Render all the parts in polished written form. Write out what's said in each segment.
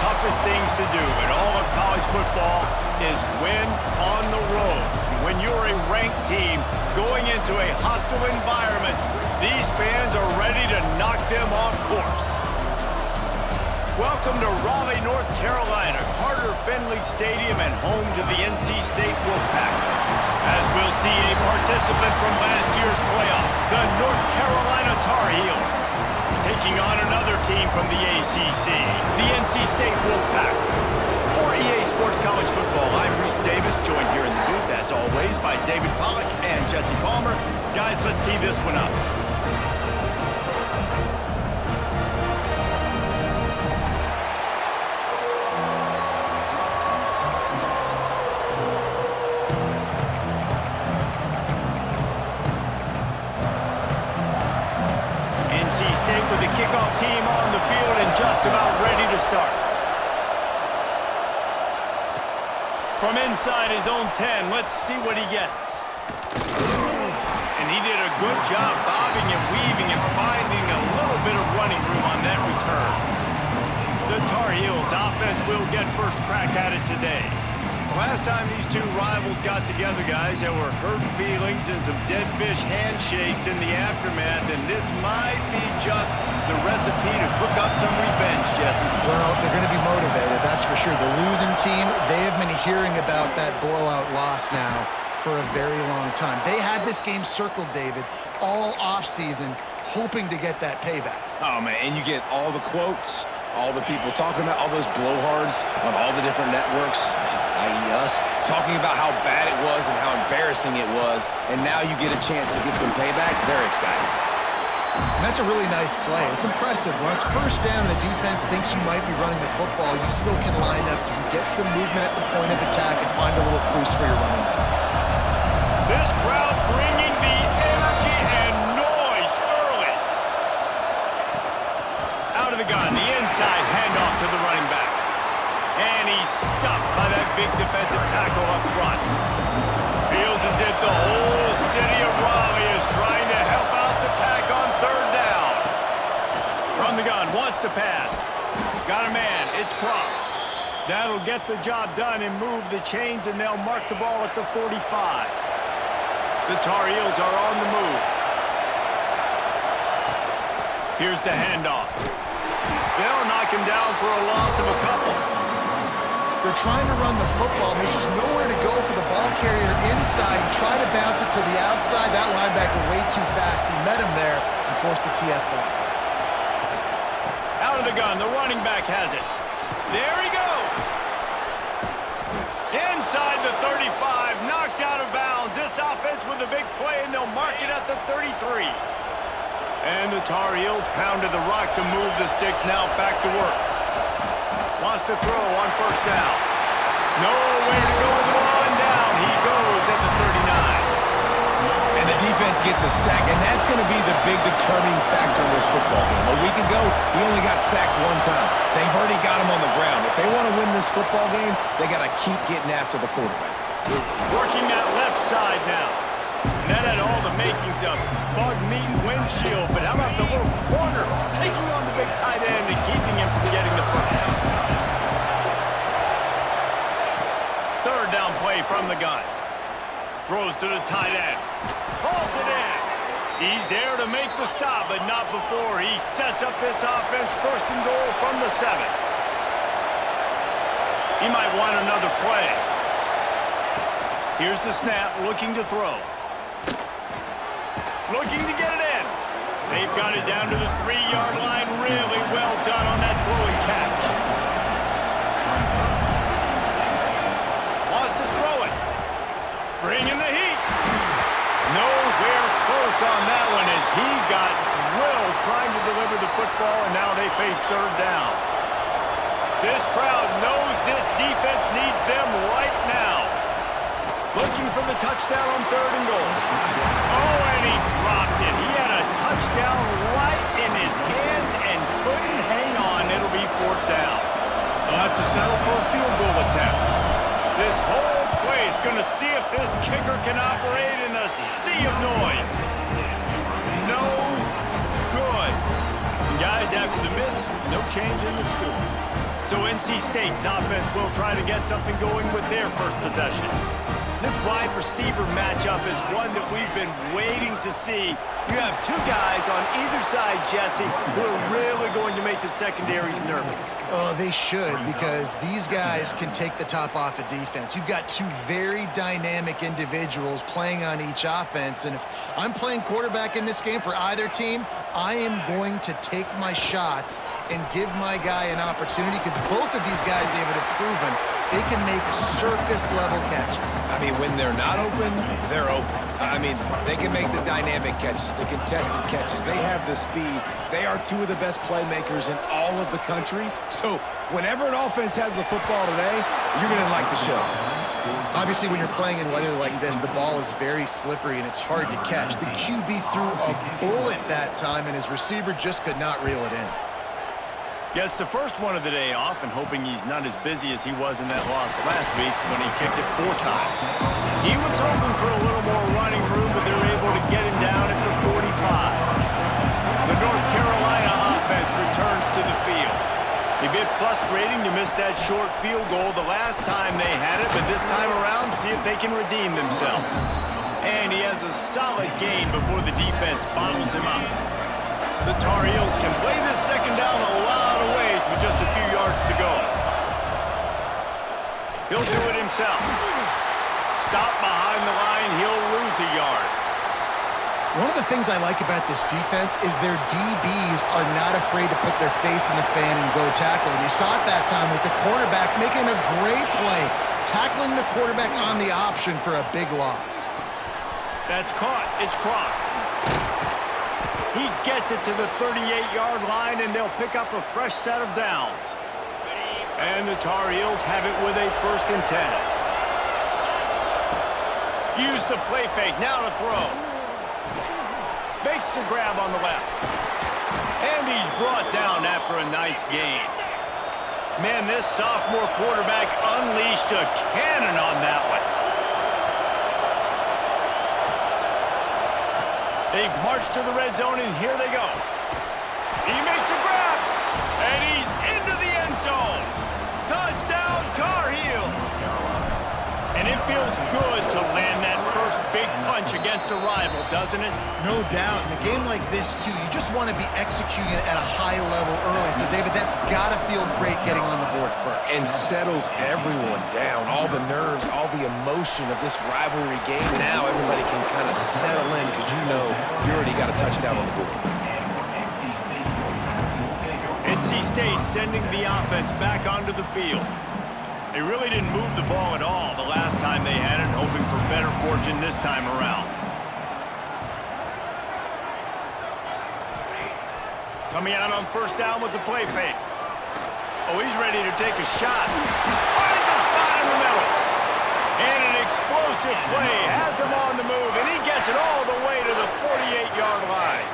toughest things to do in all of college football is win on the road. When you're a ranked team going into a hostile environment, these fans are ready to knock them off course. Welcome to Raleigh, North Carolina, Carter Finley Stadium, and home to the NC State Wolfpack. As we'll see a participant from last year's playoff, the North Carolina Tar Heels, taking on another team from the ACC, the NC State Wolfpack. For EA Sports College Football, I'm Reese Davis, joined here in the booth, as always, by David Pollack and Jesse Palmer. Guys, let's tee this one up. With the kickoff team on the field and just about ready to start. From inside his own 10, let's see what he gets. And he did a good job bobbing and weaving and finding a little bit of running room on that return. The Tar Heels offense will get first crack at it today. Last time these two rivals got together, guys, there were hurt feelings and some dead fish handshakes in the aftermath, and this might be just the recipe to cook up some revenge, Jesse. Well, they're going to be motivated, that's for sure. The losing team, they have been hearing about that blowout loss now for a very long time. They had this game circled, David, all offseason, hoping to get that payback. Oh, man, and you get all the quotes, all the people talking about all those blowhards on all the different networks, i.e. us, talking about how bad it was and how embarrassing it was, and now you get a chance to get some payback. They're excited. And that's a really nice play. It's impressive. When it's first down and the defense thinks you might be running the football, you still can line up, you can get some movement at the point of attack and find a little crease for your running back. This crowd bringing the energy and noise early. Out of the gun, the inside handoff to the running back. And he's stuffed by that big defensive tackle up front. Feels as if the whole city of Raleigh is trying to help out the pack on third down. From the gun, wants to pass. Got a man, it's Cross. That'll get the job done and move the chains, and they'll mark the ball at the 45. The Tar Heels are on the move. Here's the handoff. They'll knock him down for a loss of a couple. They're trying to run the football. There's just nowhere to go for the ball carrier inside. He tried to bounce it to the outside. That linebacker way too fast. He met him there and forced the TFL. Out of the gun, the running back has it. There he goes. Inside the 35, knocked out of bounds. This offense with a big play, and they'll mark it at the 33. And the Tar Heels pounded the rock to move the sticks. Now back to work. Wants to throw on first down. Nowhere to go with the ball, and down he goes at the 39. And the defense gets a sack, and that's going to be the big determining factor in this football game. A week ago, he only got sacked one time. They've already got him on the ground. If they want to win this football game, they got to keep getting after the quarterback. Working that left side now. And that had all the makings of bug meat windshield, but how about the little corner taking on the big tight end and keeping him from getting the first? Third down play from the gun. Throws to the tight end. Pulls it in. He's there to make the stop, but not before he sets up this offense first and goal from the 7. He might want another play. Here's the snap, looking to throw. Looking to get it in. They've got it down to the 3-yard line. Really well done on that throw and catch. Wants to throw it. Bringing the heat. Nowhere close on that one as he got drilled trying to deliver the football, and now they face third down. This crowd knows this defense needs them right now. Looking for the touchdown on third and goal. Oh, and he dropped it. He had a touchdown right in his hands and couldn't hang on. It'll be fourth down. They'll have to settle for a field goal attempt. This whole place going to see if this kicker can operate in a sea of noise. No good. And guys, after the miss, no change in the score. So NC State's offense will try to get something going with their first possession. This wide receiver matchup is one that we've been waiting to see. You have two guys on either side, Jesse, who are really going to make the secondaries nervous. Oh, they should, because these guys can take the top off of defense. You've got two very dynamic individuals playing on each offense, and if I'm playing quarterback in this game for either team, I am going to take my shots and give my guy an opportunity, because both of these guys, David, have proven they can make circus-level catches. I mean, when they're not open, they're open. I mean, they can make the dynamic catches, the contested catches. They have the speed. They are two of the best playmakers in all of the country. So whenever an offense has the football today, you're going to like the show. Obviously, when you're playing in weather like this, the ball is very slippery and it's hard to catch. The QB threw a bullet that time, and his receiver just could not reel it in. Gets the first one of the day off, and hoping he's not as busy as he was in that loss last week when he kicked it 4 times. He was hoping for a little more running room, but they're able to get him down at the 45. The North Carolina offense returns to the field. A bit frustrating to miss that short field goal the last time they had it, but this time around, see if they can redeem themselves. And he has a solid gain before the defense bottles him up. The Tar Heels can play this second down a lot of ways with just a few yards to go. He'll do it himself. Stop behind the line, he'll lose a yard. One of the things I like about this defense is their DBs are not afraid to put their face in the fan and go tackle. And you saw it that time with the quarterback making a great play, tackling the quarterback on the option for a big loss. That's caught. It's Cross. He gets it to the 38-yard line, and they'll pick up a fresh set of downs. And the Tar Heels have it with a 1st and 10. Use the play fake. Now to throw. Makes the grab on the left. And he's brought down after a nice gain. Man, this sophomore quarterback unleashed a cannon on that one. They've marched to the red zone, and here they go. He makes a grab, and he's into the end zone. Touchdown, Tar Heels. And it feels good to land that first big punch against a rival, doesn't it? No doubt. In a game like this, too, you just want to be executing it at a high level early. So, David, that's got to feel great getting on the board first. And settles everyone down. All the nerves, all the emotion of this rivalry game. Now everybody can kind of settle in because you know you already got a touchdown on the board. NC State sending the offense back onto the field. They really didn't move the ball at all the last time they had it, hoping for better fortune this time around. Coming out on 1st down with the play fake. Oh, he's ready to take a shot. Finds a spot in the middle. And an explosive play has him on the move, and he gets it all the way to the 48-yard line.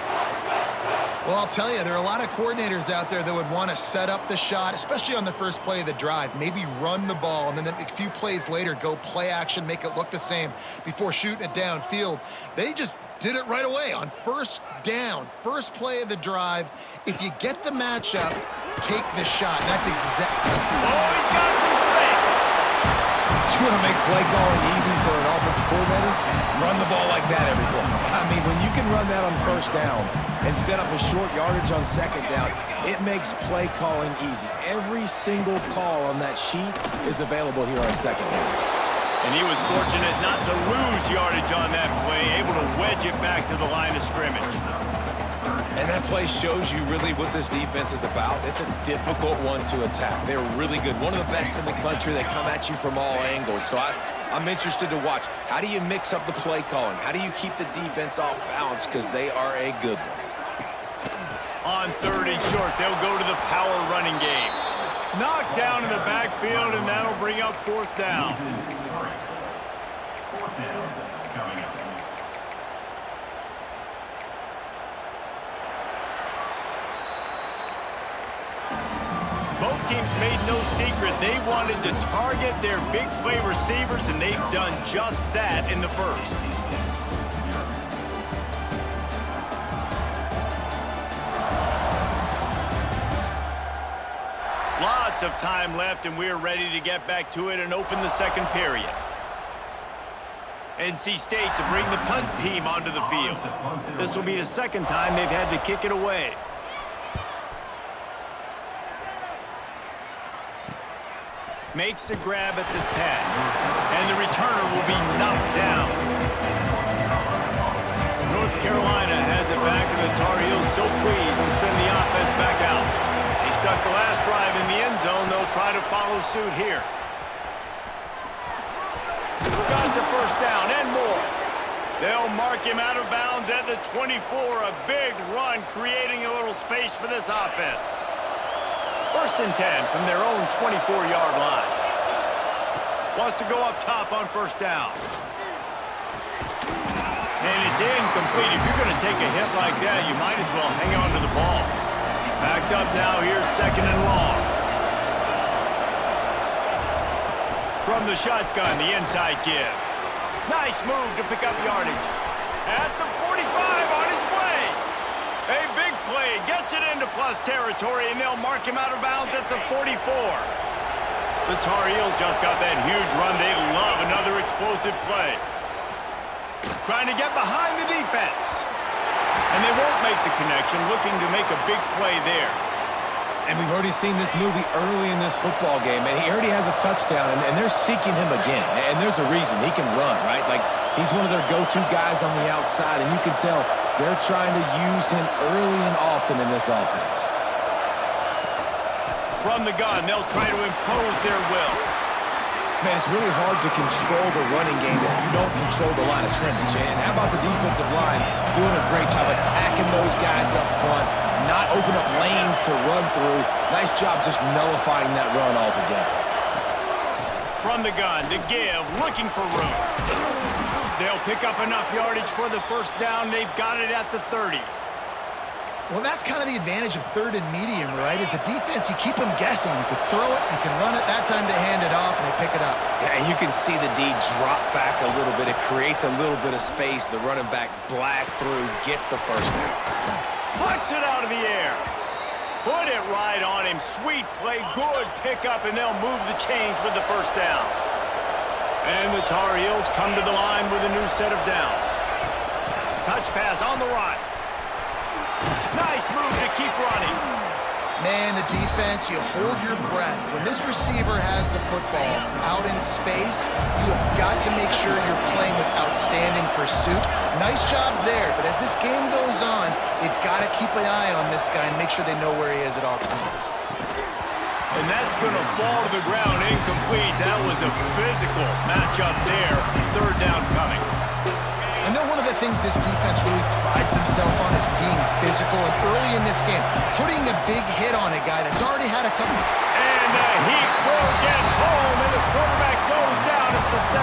Well, I'll tell you, there are a lot of coordinators out there that would want to set up the shot, especially on the first play of the drive, maybe run the ball, and then a few plays later go play action, make it look the same before shooting it downfield. They just did it right away on 1st down, first play of the drive. If you get the matchup, take the shot. That's exactly. Oh, he's got some space. You want to make play calling easy for an offensive coordinator? Run the ball like that every play. I mean, when you can run that on 1st down and set up a short yardage on 2nd down, it makes play calling easy. Every single call on that sheet is available here on 2nd down. And he was fortunate not to lose yardage on that play, able to wedge it back to the line of scrimmage. And that play shows you really what this defense is about. It's a difficult one to attack. They're really good. One of the best in the country. They come at you from all angles. So I'm interested to watch. How do you mix up the play calling? How do you keep the defense off balance? Because they are a good one. On 3rd and short, they'll go to the power running game. Knocked down in the backfield, and that'll bring up 4th down. Both teams made no secret they wanted to target their big play receivers, and they've done just that in the first. Lots of time left, and we're ready to get back to it and open the second period. NC State to bring the punt team onto the field. This will be the second time they've had to kick it away. Makes the grab at the 10. And the returner will be knocked down. North Carolina has it back, and the Tar Heels so pleased to send the offense back out. They stuck the last drive in the end zone. They'll try to follow suit here. Got the first down and more. They'll mark him out of bounds at the 24. A big run, creating a little space for this offense. First and 10 from their own 24-yard line. Wants to go up top on first down. And it's incomplete. If you're going to take a hit like that, you might as well hang on to the ball. Backed up now, here's second and long. From the shotgun, the inside give. Nice move to pick up yardage. At the 45 on his way. A big play, gets it into plus territory, and they'll mark him out of bounds at the 44. The Tar Heels just got that huge run. They love another explosive play. Trying to get behind the defense. And they won't make the connection, looking to make a big play there. And we've already seen this movie early in this football game, and he already has a touchdown, and they're seeking him again. And there's a reason. He can run, right? Like, he's one of their go-to guys on the outside, and you can tell they're trying to use him early and often in this offense. From the gun, they'll try to impose their will. Man, it's really hard to control the running game if you don't control the line of scrimmage. And how about the defensive line doing a great job attacking those guys up front, not open up lanes to run through. Nice job just nullifying that run altogether. From the gun, to give, looking for room. They'll pick up enough yardage for the first down. They've got it at the 30. Well, that's kind of the advantage of third and medium, right? Is the defense, you keep them guessing. You could throw it, you can run it. That time to hand it off, and they pick it up. Yeah, and you can see the D drop back a little bit. It creates a little bit of space. The running back blasts through, gets the first down. Plucks it out of the air. Put it right on him. Sweet play, good pickup, and they'll move the chains with the first down. And the Tar Heels come to the line with a new set of downs. Touch pass on the run. Nice move to keep running. Man, the defense, you hold your breath. When this receiver has the football out in space, you have got to make sure you're playing with outstanding pursuit. Nice job there, but as this game goes on, they've got to keep an eye on this guy and make sure they know where he is at all times. And that's going to fall to the ground incomplete. That was a physical matchup there. Third down coming. I know one of the things this defense really prides themselves on is being physical, and early in this game, putting a big hit on a guy that's already had a couple. And the Heat will get home, and the quarterback goes down at the 17.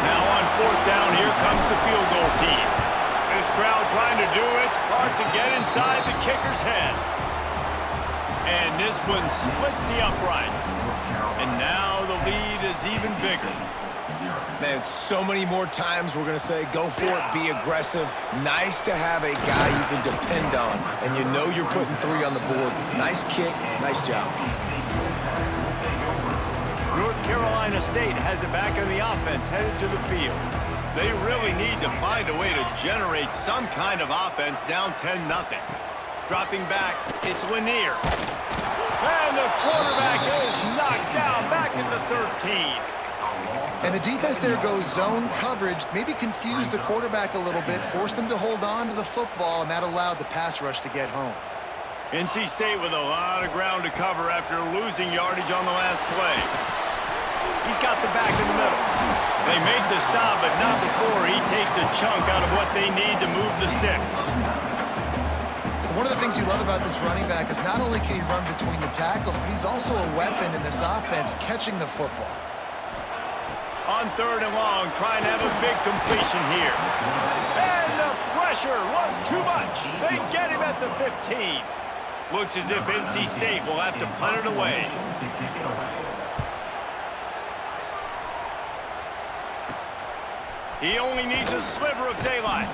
Now on fourth down, here comes the field goal team. This crowd trying to do its part to get inside the kicker's head. And this one splits the uprights. And now the lead is even bigger. Man, so many more times we're going to say, go for it, be aggressive. Nice to have a guy you can depend on, and you know you're putting 3 on the board. Nice kick, nice job. North Carolina State has it back on the offense, headed to the field. They really need to find a way to generate some kind of offense down 10-0. Dropping back, it's Lanier. And the quarterback is knocked down back at the 13. And the defense there goes zone coverage, maybe confused the quarterback a little bit, forced him to hold on to the football, and that allowed the pass rush to get home. NC State with a lot of ground to cover after losing yardage on the last play. He's got the back in the middle. They make the stop, but not before he takes a chunk out of what they need to move the sticks. One of the things you love about this running back is not only can he run between the tackles, but he's also a weapon in this offense, catching the football. On third and long, trying to have a big completion here. And the pressure was too much. They get him at the 15. Looks as if NC State will have to punt it away. He only needs a sliver of daylight.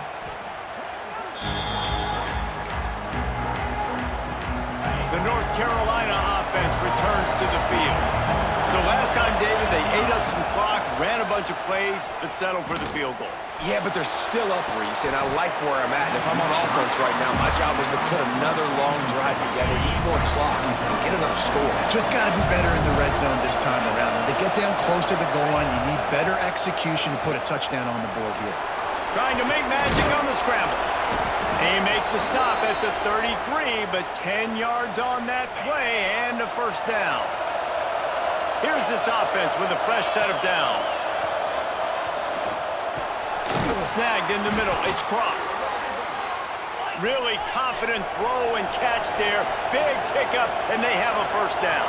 The North Carolina offense offense returns to the field. So last time, David, they ate up some clock, ran a bunch of plays, but settled for the field goal. Yeah, but they're still up, Reese, and I like where I'm at. And if I'm on offense right now, my job is to put another long drive together, eat more clock, and get another score. Just got to be better in the red zone this time around. When they get down close to the goal line, you need better execution to put a touchdown on the board here. Trying to make magic on the scramble. They make the stop at the 33, but 10 yards on that play and a first down. Here's this offense with a fresh set of downs. Snagged in the middle, it's Cross. Really confident throw and catch there. Big pickup, and they have a first down.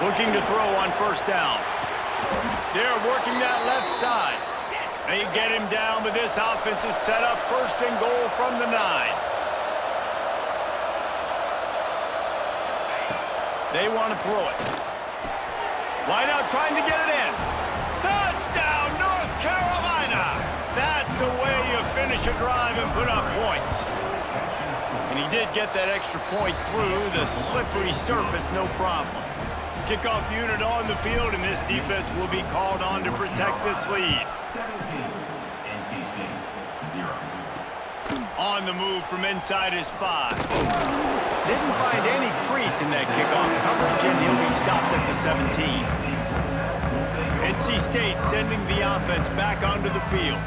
Looking to throw on first down. They're working that left side. They get him down, but this offense is set up first and goal from the 9. They want to throw it. Wide out trying to get it in. Touchdown, North Carolina! That's the way you finish a drive and put up points. And he did get that extra point through the slippery surface, no problem. Kickoff unit on the field, and this defense will be called on to protect this lead. 17, NC State, 0. On the move from inside his 5. Didn't find any crease in that kickoff coverage, and he'll be stopped at the 17. NC State sending the offense back onto the field.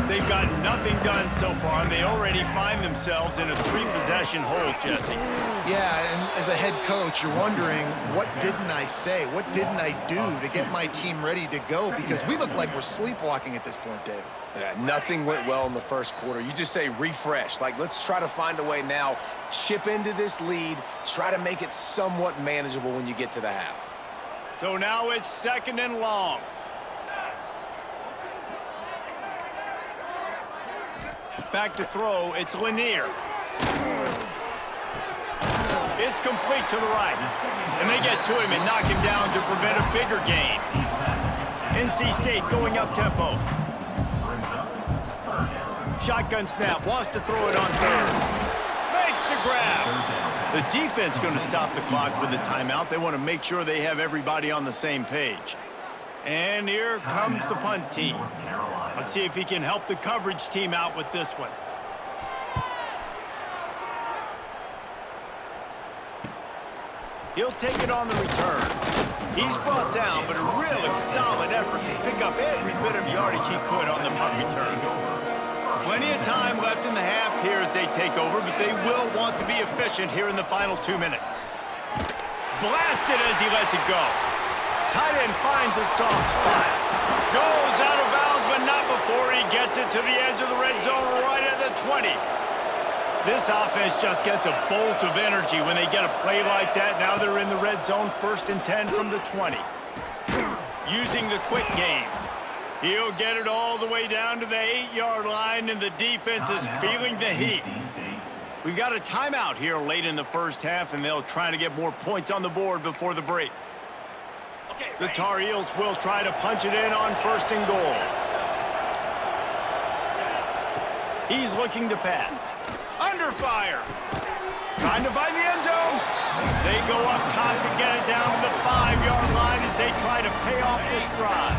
They've got nothing done so far, and they already find themselves in a 3-possession hole, Jesse. Yeah, and as a head coach, you're wondering, what didn't I say? What didn't I do to get my team ready to go? Because we look like we're sleepwalking at this point, David. Yeah, nothing went well in the first quarter. You just say refresh. Like, let's try to find a way now, chip into this lead, try to make it somewhat manageable when you get to the half. So now it's 2nd and long. Back to throw, it's Lanier. It's complete to the right. And they get to him and knock him down to prevent a bigger gain. NC State going up tempo. Shotgun snap, wants to throw it on 3rd. Makes the grab. The defense going to stop the clock with a timeout. They want to make sure they have everybody on the same page. And here comes the punt team. Let's see if he can help the coverage team out with this one. He'll take it on the return. He's brought down, but a really solid effort to pick up every bit of yardage he could on the punt return. Plenty of time left in the half here as they take over, but they will want to be efficient here in the final 2 minutes. Blasted as he lets it go. Tight end finds a soft spot. Goes out of bounds, but not before he gets it to the edge of the red zone right at the 20. This offense just gets a bolt of energy when they get a play like that. Now they're in the red zone, 1st and 10 from the 20. Using the quick game. He'll get it all the way down to the 8-yard line, and the defense is feeling the heat. We've got a timeout here late in the first half, and they'll try to get more points on the board before the break. The Tar Heels will try to punch it in on 1st and goal. He's looking to pass. Under fire. Trying to find the end zone. They go up top to get it down to the 5-yard line as they try to pay off this drive.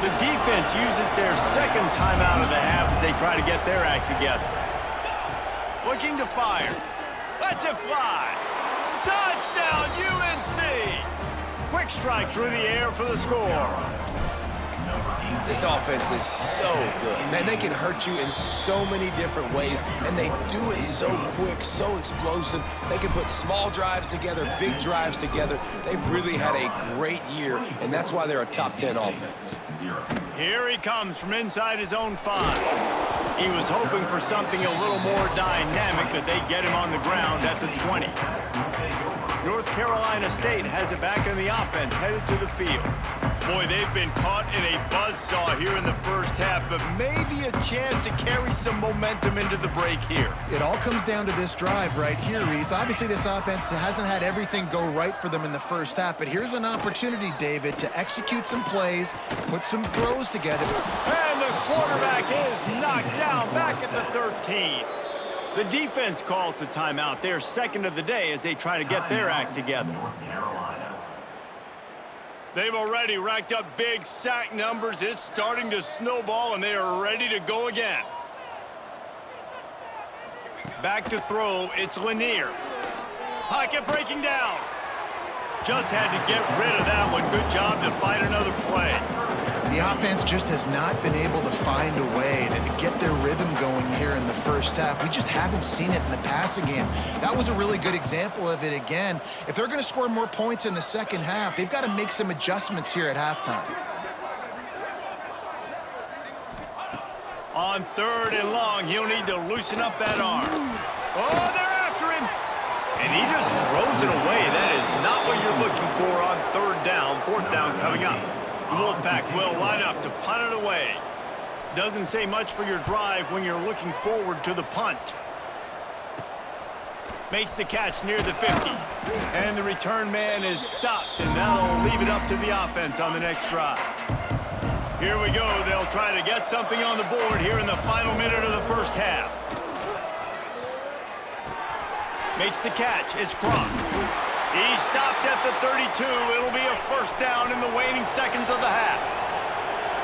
The defense uses their 2nd timeout of the half as they try to get their act together. Looking to fire. Lets it fly. Touchdown, UNC! Quick strike through the air for the score. This offense is so good. Man, they can hurt you in so many different ways, and they do it so quick, so explosive. They can put small drives together, big drives together. They've really had a great year, and that's why they're a top 10 offense. Here he comes from inside his own 5. He was hoping for something a little more dynamic, but they get him on the ground at the 20. North Carolina State has it back in the offense, headed to the field. Boy, they've been caught in a buzzsaw here in the first half, but maybe a chance to carry some momentum into the break here. It all comes down to this drive right here, Reese. Obviously, this offense hasn't had everything go right for them in the first half, but here's an opportunity, David, to execute some plays, put some throws together. And the quarterback is knocked down back at the 13. The defense calls the timeout. They're second of the day as they try to get their act together. North Carolina. They've already racked up big sack numbers. It's starting to snowball, and they are ready to go again. Back to throw, it's Lanier. Pocket breaking down. Just had to get rid of that one. Good job to find another play. The offense just has not been able to find a way to get their rhythm going here in the first half. We just haven't seen it in the passing game. That was a really good example of it again. If they're going to score more points in the second half, they've got to make some adjustments here at halftime. On 3rd and long, he'll need to loosen up that arm. Oh, they're after him. And he just throws it away. That is not what you're looking for on 3rd down. 4th down coming up. The Wolfpack will line up to punt it away. Doesn't say much for your drive when you're looking forward to the punt. Makes the catch near the 50. And the return man is stopped, and that'll leave it up to the offense on the next drive. Here we go. They'll try to get something on the board here in the final minute of the first half. Makes the catch. It's Cross. He stopped at the 32. It'll be a 1st down in the waning seconds of the half.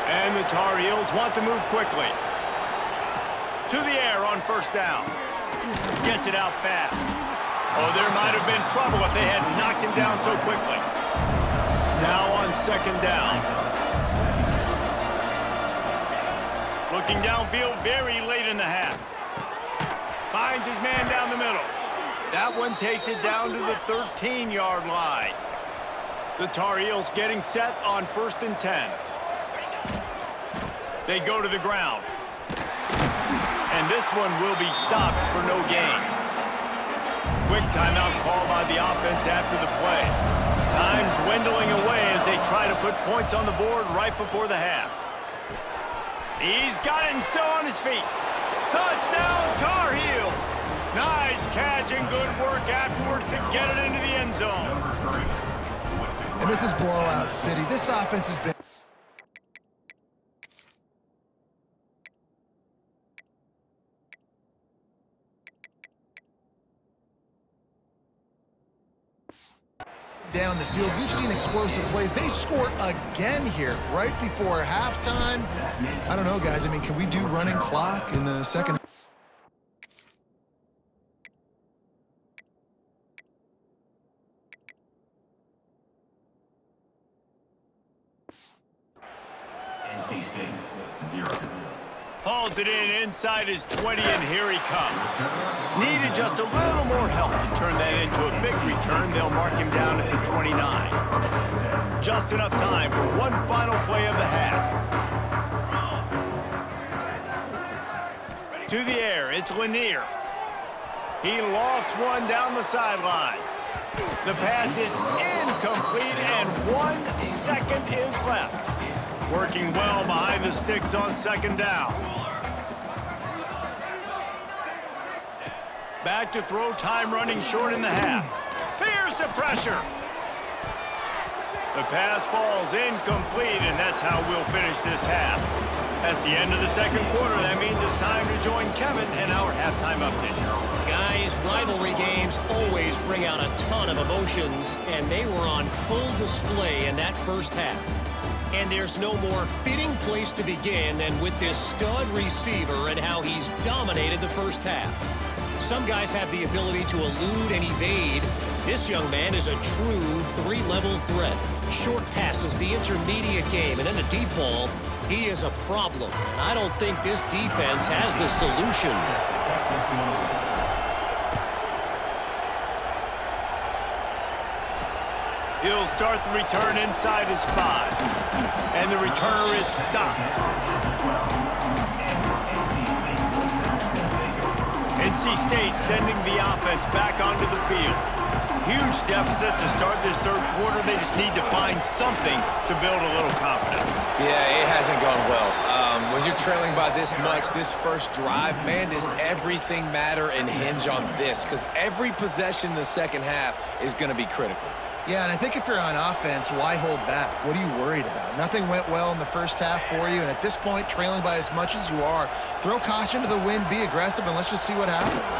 And the Tar Heels want to move quickly. To the air on 1st down. Gets it out fast. Oh, there might have been trouble if they hadn't knocked him down so quickly. Now on 2nd down. Looking downfield very late in the half. Finds his man down the middle. That one takes it down to the 13-yard line. The Tar Heels getting set on 1st and 10. They go to the ground. And this one will be stopped for no gain. Quick timeout call by the offense after the play. Time dwindling away as they try to put points on the board right before the half. He's got it and still on his feet. Touchdown, Tar Heels! Nice catch and good work afterwards to get it into the end zone. And this is blowout city. This offense has been... down the field. We've seen explosive plays. They score again here right before halftime. I don't know, guys. I mean, can we do running clock in the second? NC State, 0. Hauls it in inside his 20, and here he comes. Needed just a little more help to turn that into a big return. They'll mark him down at the 29. Just enough time for one final play of the half. To the air, it's Lanier. He lofts one down the sideline. The pass is incomplete, and 1 second is left. Working well behind the sticks on 2nd down. Back to throw, time running short in the half. Here's the pressure. The pass falls incomplete, and that's how we'll finish this half. That's the end of the 2nd quarter. That means it's time to join Kevin in our halftime update. Guys, rivalry games always bring out a ton of emotions, and they were on full display in that first half. And there's no more fitting place to begin than with this stud receiver and how he's dominated the first half. Some guys have the ability to elude and evade. This young man is a true 3-level threat. Short passes, the intermediate game, and then the deep ball. He is a problem. I don't think this defense has the solution. He'll start the return inside his 5. And the returner is stopped. NC State sending the offense back onto the field. Huge deficit to start this 3rd quarter. They just need to find something to build a little confidence. Yeah, it hasn't gone well. When you're trailing by this much, this first drive, man, does everything matter and hinge on this? Because every possession in the second half is going to be critical. Yeah, and I think if you're on offense, why hold back? What are you worried about? Nothing went well in the first half for you, and at this point, trailing by as much as you are, throw caution to the wind, be aggressive, and let's just see what happens.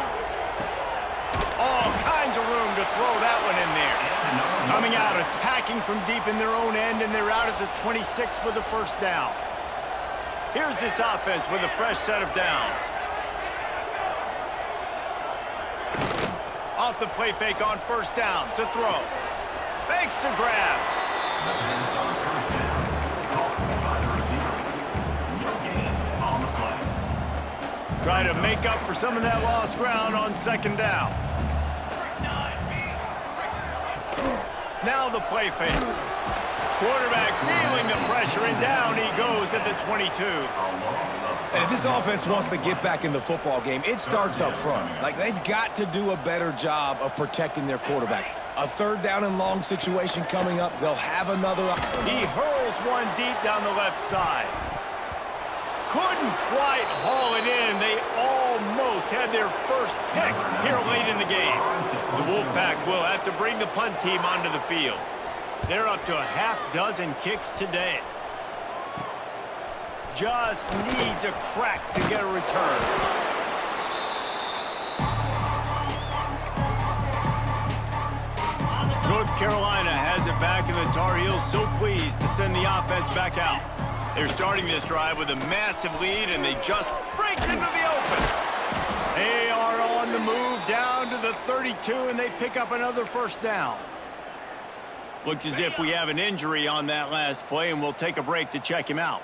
All kinds of room to throw that one in there. Coming out, attacking from deep in their own end, and they're out at the 26 with the first down. Here's this offense with a fresh set of downs. Off the play fake on first down to throw. Fakes to grab. Try to make up for some of that lost ground on second down. Now the play fake. Quarterback feeling the pressure, and down he goes at the 22. And if this offense wants to get back in the football game, it starts up front. Like, they've got to do a better job of protecting their quarterback. A third down and long situation coming up. They'll have another. He hurls one deep down the left side. Couldn't quite haul it in. They almost had their first pick here late in the game. The Wolfpack will have to bring the punt team onto the field. They're up to a half-dozen kicks today. Just needs a crack to get a return. North Carolina has it back, and the Tar Heels so pleased to send the offense back out. They're starting this drive with a massive lead, and they just breaks into the open. They are on the move down to the 32, and they pick up another first down. Looks as if we have an injury on that last play, and we'll take a break to check him out.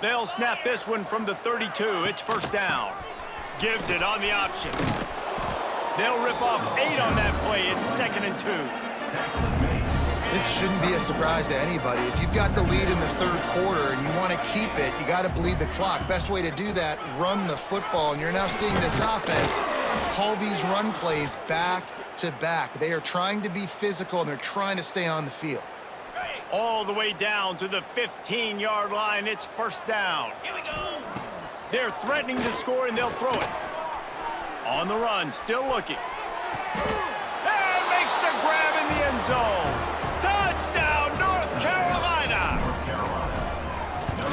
They'll snap this one from the 32. It's first down. Gives it on the option. They'll rip off 8 on that play. It's 2nd and 2. This shouldn't be a surprise to anybody. If you've got the lead in the third quarter and you want to keep it, you got to bleed the clock. Best way to do that, run the football. And you're now seeing this offense call these run plays back to back. They are trying to be physical, and they're trying to stay on the field. All the way down to the 15-yard line. It's first down. Here we go. They're threatening to score, and they'll throw it. On the run, still looking. And makes the grab in the end zone. Touchdown, North Carolina.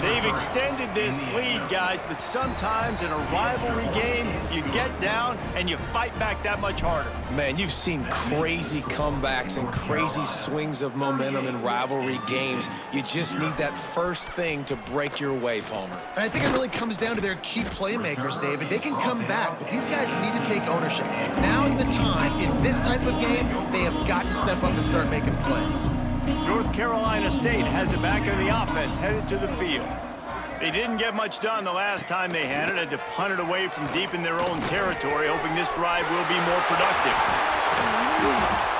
They've extended this lead, guys, but sometimes in a rivalry game, you get down and you fight back that much harder. Man, you've seen crazy comebacks and crazy swings of momentum in rivalry games. You just need that first thing to break your way, Palmer. And I think it really comes down to their key playmakers, David. They can come back, but these guys need to take ownership. Now's the time. In this type of game, they have got to step up and start making plays. North Carolina State has it back in the offense, headed to the field. They didn't get much done the last time they had it. Had to punt it away from deep in their own territory, hoping this drive will be more productive.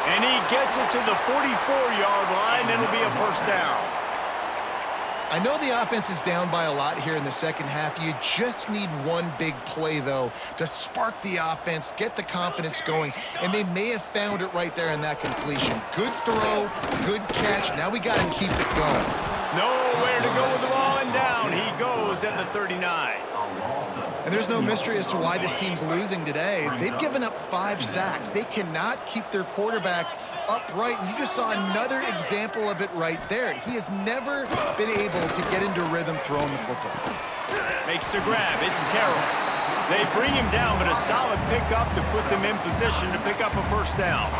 And he gets it to the 44-yard line. It'll be a first down. I know the offense is down by a lot here in the second half. You just need one big play, though, to spark the offense, get the confidence going, and they may have found it right there in that completion. Good throw, good catch. Now we got to keep it going. Nowhere to go with the ball, and down he goes at the 39. And there's no mystery as to why this team's losing today. They've given up 5 sacks. They cannot keep their quarterback upright, and you just saw another example of it right there. He has never been able to get into rhythm throwing the football. Makes the grab. It's Terrell. They bring him down, but a solid pickup to put them in position to pick up a first down.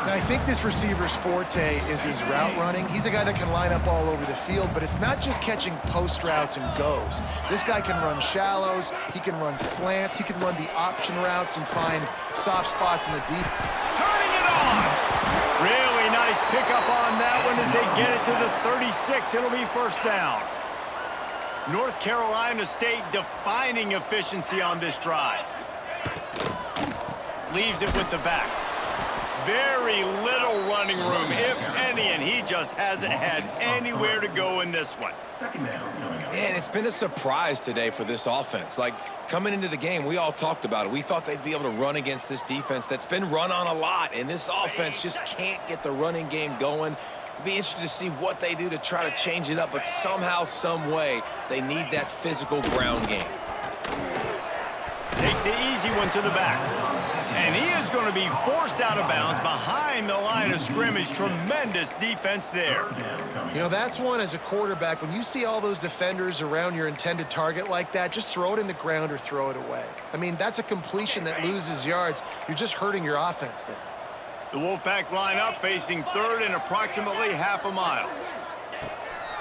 Now, I think this receiver's forte is his route running. He's a guy that can line up all over the field, but it's not just catching post routes and goes. This guy can run shallows, he can run slants, he can run the option routes and find soft spots in the deep. Turning it on! Really nice pickup on that one as they get it to the 36. It'll be first down. North Carolina State defining efficiency on this drive. Leaves it with the back. Very little running room, if any, and he just hasn't had anywhere to go in this one. And it's been a surprise today for this offense. Like, coming into the game, we all talked about it. We thought they'd be able to run against this defense that's been run on a lot, and this offense just can't get the running game going. It'd be interesting to see what they do to try to change it up, but somehow, some way, they need that physical ground game. Takes the easy one to the back. And he is going to be forced out of bounds behind the line of scrimmage. Tremendous defense there. You know, that's one as a quarterback. When you see all those defenders around your intended target like that, just throw it in the ground or throw it away. I mean, that's a completion that loses yards. You're just hurting your offense there. The Wolfpack line up facing third and approximately half a mile.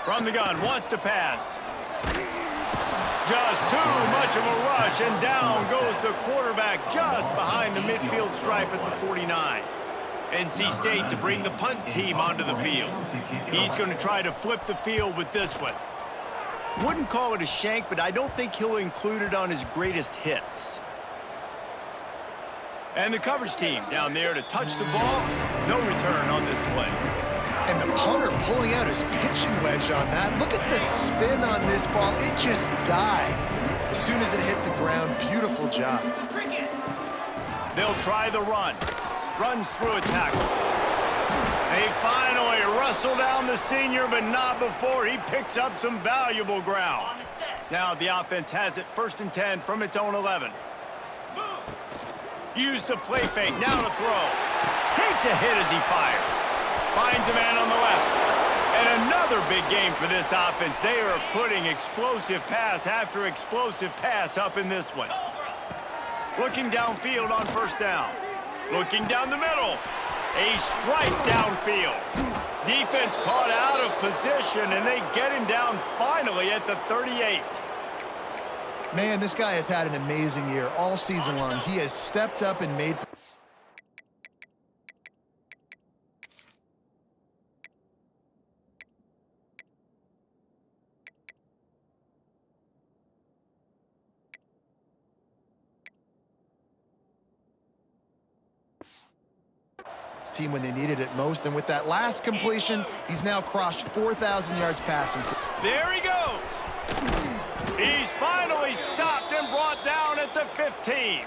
From the gun, wants to pass. Just too much of a rush, and down goes the quarterback just behind the midfield stripe at the 49. NC State to bring the punt team onto the field. He's going to try to flip the field with this one. Wouldn't call it a shank, but I don't think he'll include it on his greatest hits. And the coverage team down there to touch the ball. No return on this play. And the punter pulling out his pitching wedge on that. Look at the spin on this ball. It just died as soon as it hit the ground. Beautiful job. They'll try the run. Runs through a tackle. They finally wrestle down the senior, but not before he picks up some valuable ground. Now the offense has it 1st and 10 from its own 11. Use the play fake. Now to throw. Takes a hit as he fires. Finds a man on the left. And another big game for this offense. They are putting explosive pass after explosive pass up in this one. Looking downfield on 1st down. Looking down the middle. A strike downfield. Defense caught out of position, and they get him down finally at the 38. Man, this guy has had an amazing year all season long. He has stepped up and made... team when they needed it most, and with that last completion, he's now crossed 4,000 yards passing. There he goes. He's finally stopped and brought down at the 15.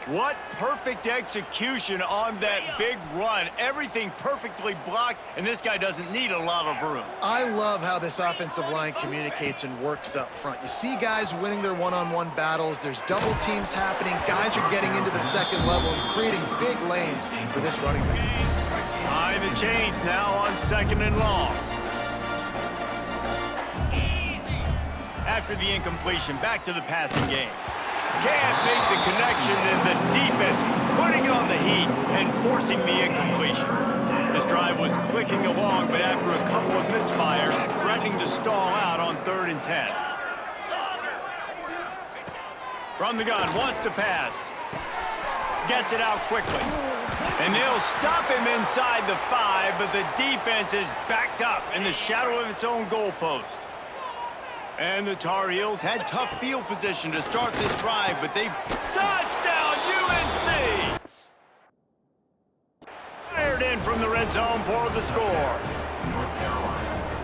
What perfect execution on that big run. Everything perfectly blocked, and this guy doesn't need a lot of room. I love how this offensive line communicates and works up front. You see guys winning their one-on-one battles. There's double teams happening. Guys are getting into the second level and creating big lanes for this running back. Behind the chains now on 2nd and long. After the incompletion, back to the passing game. Can't make the connection, and the defense putting on the heat and forcing the incompletion. This drive was clicking along, but after a couple of misfires, threatening to stall out on 3rd and 10. From the gun, wants to pass. Gets it out quickly. And they'll stop him inside the 5, but the defense is backed up in the shadow of its own goalpost. And the Tar Heels had tough field position to start this drive, but they touchdown UNC! Fired in from the red zone for the score.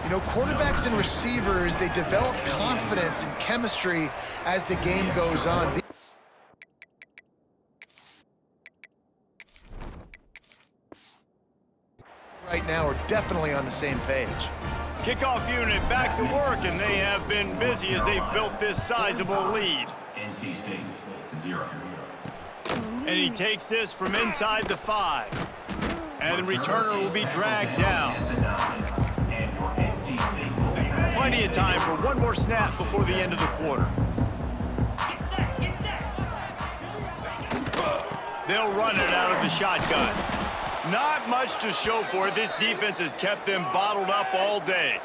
You know, quarterbacks and receivers, they develop confidence and chemistry as the game goes on. Right now are definitely on the same page. Kickoff unit back to work, and they have been busy as they've built this sizable lead. NC State, 0. And he takes this from inside the 5. And the returner will be dragged down. Plenty of time for one more snap before the end of the quarter. They'll run it out of the shotgun. Not much to show for it. This defense has kept them bottled up all day.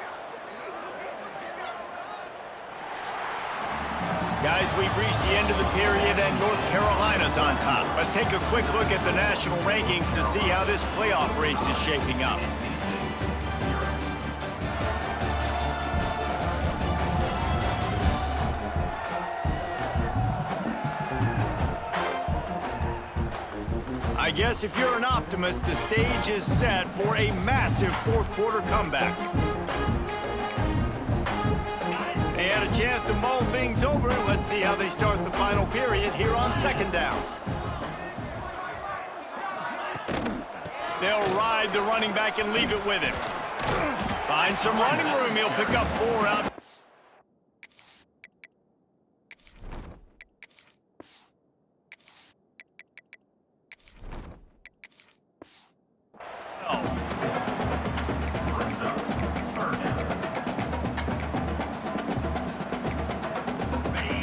Guys, we've reached the end of the period, and North Carolina's on top. Let's take a quick look at the national rankings to see how this playoff race is shaping up. I guess if you're an optimist, the stage is set for a massive fourth quarter comeback. They had a chance to mull things over. Let's see how they start the final period here on 2nd down. They'll ride the running back and leave it with him. Find some running room. He'll pick up 4 out.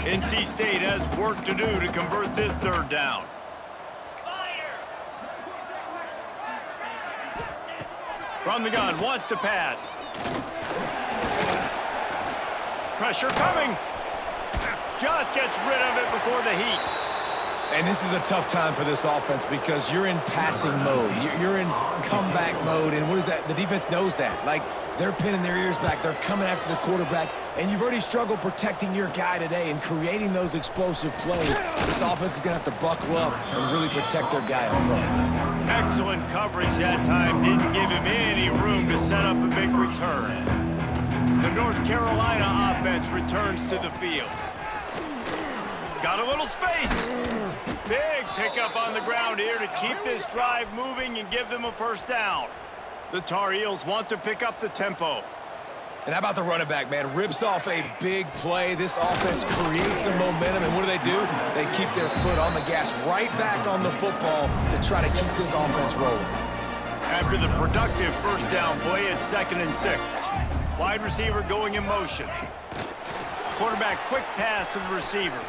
NC State has work to do to convert this third down. From the gun, wants to pass. Pressure coming. Just gets rid of it before the heat. And this is a tough time for this offense because you're in passing mode. You're in comeback mode, and what is that? The defense knows that. Like, they're pinning their ears back. They're coming after the quarterback, and you've already struggled protecting your guy today and creating those explosive plays. This offense is going to have to buckle up and really protect their guy up front. Excellent coverage that time. Didn't give him any room to set up a big return. The North Carolina offense returns to the field. Got a little space. Big pickup on the ground here to keep this drive moving and give them a first down. The Tar Heels want to pick up the tempo. And how about the running back, man? Rips off a big play. This offense creates some momentum, and what do? They keep their foot on the gas, right back on the football to try to keep this offense rolling. After the productive first down play, it's 2nd and 6. Wide receiver going in motion. Quarterback quick pass to the receiver.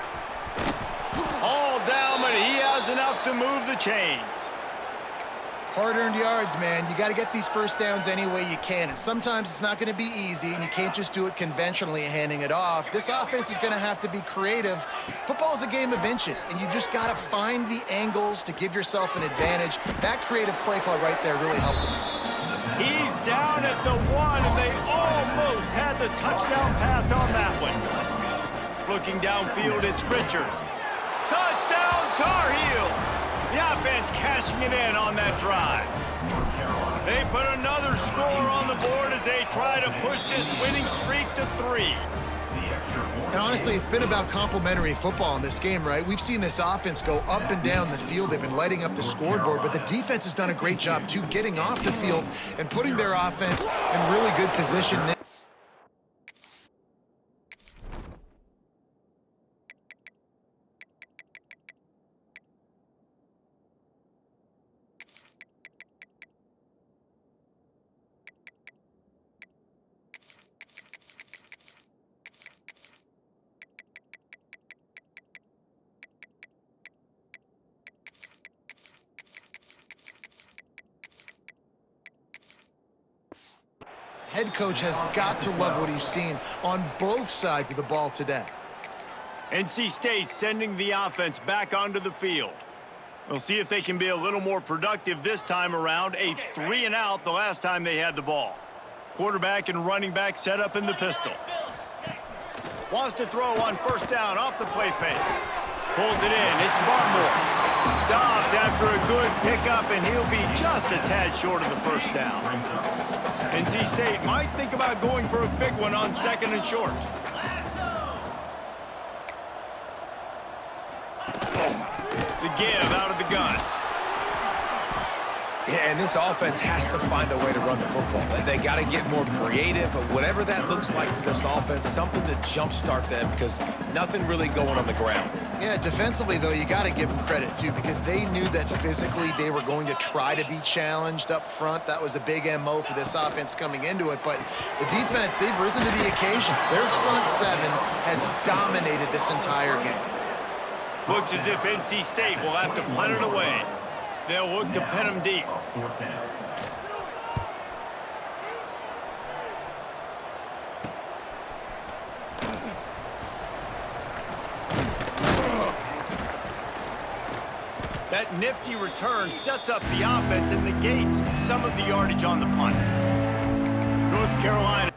All down, but he has enough to move the chains. Hard-earned yards, man. You got to get these first downs any way you can. And sometimes it's not going to be easy, and you can't just do it conventionally handing it off. This offense is going to have to be creative. Football is a game of inches, and you just got to find the angles to give yourself an advantage. That creative play call right there really helped them. He's down at the 1, and they almost had the touchdown pass on that one. Looking downfield, it's Richard. Touchdown, Tar Heels! The offense cashing it in on that drive. They put another score on the board as they try to push this winning streak to 3. And honestly, it's been about complementary football in this game, right? We've seen this offense go up and down the field. They've been lighting up the scoreboard, but the defense has done a great job, too, getting off the field and putting their offense in really good position. Head coach has got to love what he's seen on both sides of the ball today. NC State sending the offense back onto the field. We'll see if they can be a little more productive this time around. A 3-and-out the last time they had the ball. Quarterback and running back set up in the pistol. Wants to throw on first down off the play fake. Pulls it in. It's Barmore. Stopped after a good pickup, and he'll be just a tad short of the first down. NC State might think about going for a big one on 2nd and short. The give out of the gun. Yeah, and this offense has to find a way to run the football. They got to get more creative, but whatever that looks like for this offense, something to jumpstart them because nothing really going on the ground. Yeah, defensively, though, you got to give them credit, too, because they knew that physically they were going to try to be challenged up front. That was a big MO for this offense coming into it, but the defense, they've risen to the occasion. Their front 7 has dominated this entire game. Looks as if NC State will have to punt it away. They'll look to pin them deep. That nifty return sets up the offense and negates some of the yardage on the punt. North Carolina.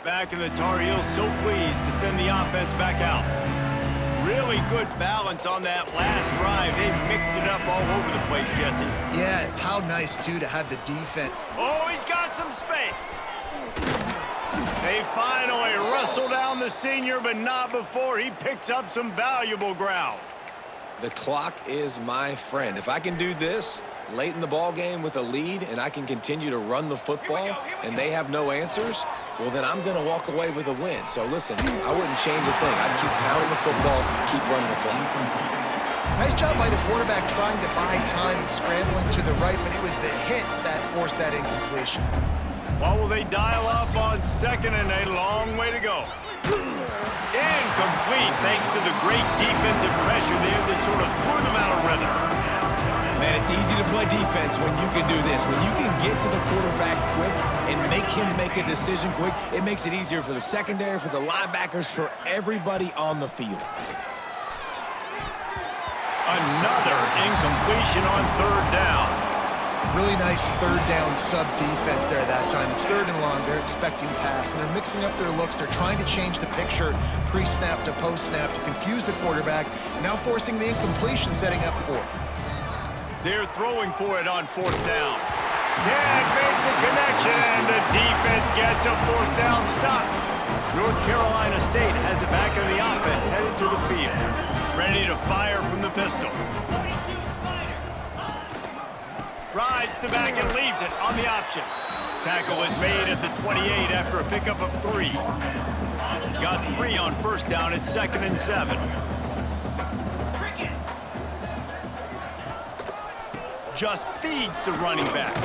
Back in the Tar Heels, so pleased to send the offense back out. Really good balance on that last drive. They mixed it up all over the place, Jesse. Yeah, how nice, too, to have the defense. Oh, he's got some space. They finally wrestle down the senior, but not before he picks up some valuable ground. The clock is my friend. If I can do this late in the ball game with a lead and I can continue to run the football and they have no answers, well, then I'm going to walk away with a win. So, listen, I wouldn't change a thing. I'd keep pounding the football, keep running the clock. Nice job by the quarterback trying to buy time and scrambling to the right, but it was the hit that forced that incompletion. Well, will they dial up on second and a long way to go? Incomplete thanks to the great defensive pressure there that sort of threw them out of rhythm. Man, it's easy to play defense when you can do this. When you can get to the quarterback quick and make him make a decision quick, it makes it easier for the secondary, for the linebackers, for everybody on the field. Another incompletion on third down. Really nice third down sub defense there that time. It's third and long. They're expecting pass, and they're mixing up their looks. They're trying to change the picture pre-snap to post-snap to confuse the quarterback, now forcing the incompletion, setting up fourth. They're throwing for it on fourth down. Can't make the connection, and the defense gets a fourth down stop. North Carolina State has it back in the offense, headed to the field. Ready to fire from the pistol. Rides the back and leaves it on the option. Tackle is made at the 28 after a pickup of 3. Got 3 on first down at 2nd and 7. Just feeds the running back.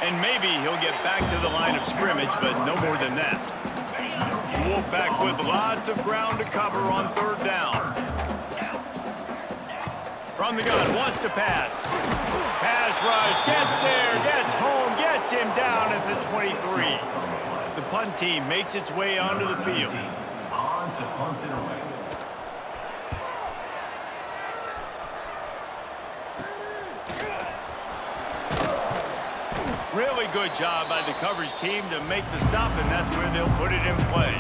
And maybe he'll get back to the line of scrimmage, but no more than that. Wolfpack with lots of ground to cover on third down. From the gun, wants to pass. Pass rush, gets there, gets home, gets him down at the 23. The punt team makes its way onto the field. On to punt it away. Really good job by the coverage team to make the stop, and that's where they'll put it in play.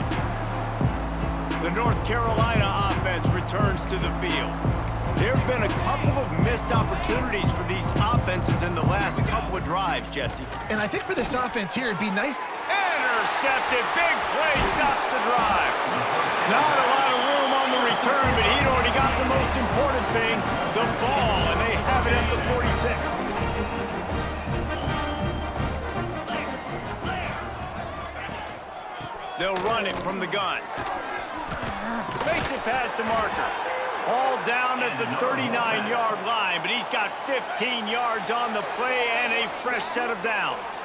The North Carolina offense returns to the field. There have been a couple of missed opportunities for these offenses in the last couple of drives, Jesse. And I think for this offense here, it'd be nice. Intercepted, big play, stops the drive. Not a lot of room on the return, but he'd already got the most important thing, the ball, and they have it at the 46. They'll run it from the gun. Makes it past the marker. All down at the 39-yard line, but he's got 15 yards on the play and a fresh set of downs.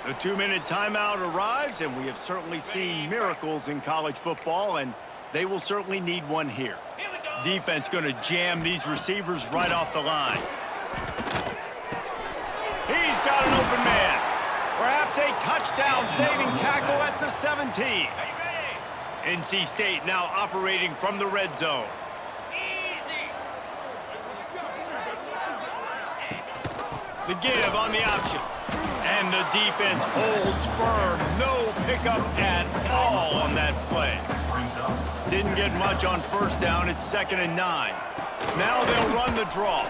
The 2-minute timeout arrives, and we have certainly seen miracles in college football, and they will certainly need one here. Defense going to jam these receivers right off the line. He's got an open man. Perhaps a touchdown-saving tackle at the 17. NC State now operating from the red zone. The give on the option. And the defense holds firm. No pickup at all on that play. Didn't get much on first down. It's 2nd and 9. Now they'll run the draw.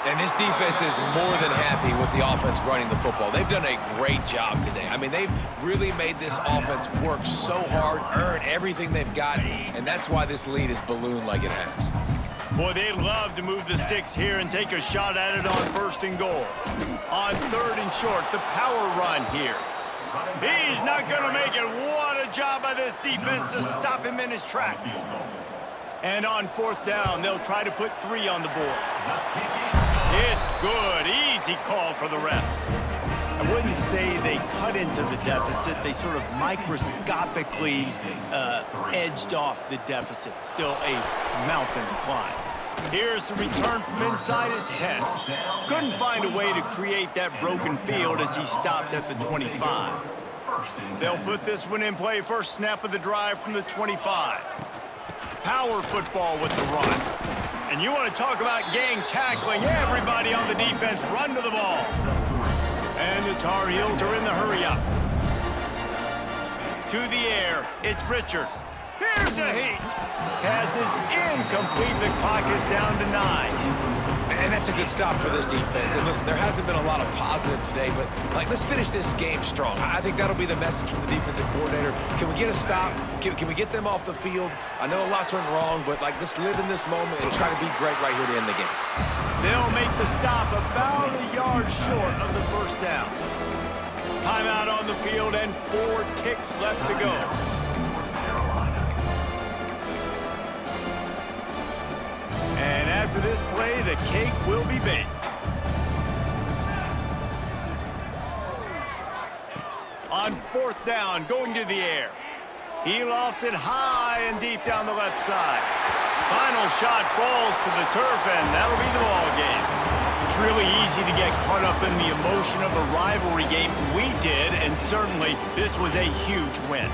And this defense is more than happy with the offense running the football. They've done a great job today. I mean, they've really made this offense work so hard, earn everything they've got, and that's why this lead is ballooned like it has. Boy, they love to move the sticks here and take a shot at it on 1st and goal. On 3rd and short, the power run here. He's not going to make it. What a job by this defense to stop him in his tracks. And on 4th down, they'll try to put 3 on the board. It's good. Easy call for the refs. I wouldn't say they cut into the deficit. They sort of microscopically edged off the deficit. Still a mountain to climb. Here's the return from inside his 10. Couldn't find a way to create that broken field as he stopped at the 25. They'll put this one in play. First snap of the drive from the 25. Power football with the run. And you want to talk about gang tackling. Everybody on the defense run to the ball. And the Tar Heels are in the hurry-up. To the air, it's Richard. Here's a heat. Pass is incomplete. The clock is down to 9. And that's a good stop for this defense. And listen, there hasn't been a lot of positive today, but let's finish this game strong. I think that'll be the message from the defensive coordinator. Can we get a stop? Can we get them off the field? I know lots went wrong, but let's live in this moment and try to be great right here to end the game. They'll make the stop about a yard short of the first down. Timeout on the field and 4 ticks left to go. after this play, the cake will be baked. On 4th down, going to the air. He lofts it high and deep down the left side. Final shot falls to the turf, and that'll be the ball game. It's really easy to get caught up in the emotion of a rivalry game. We did, and certainly this was a huge win.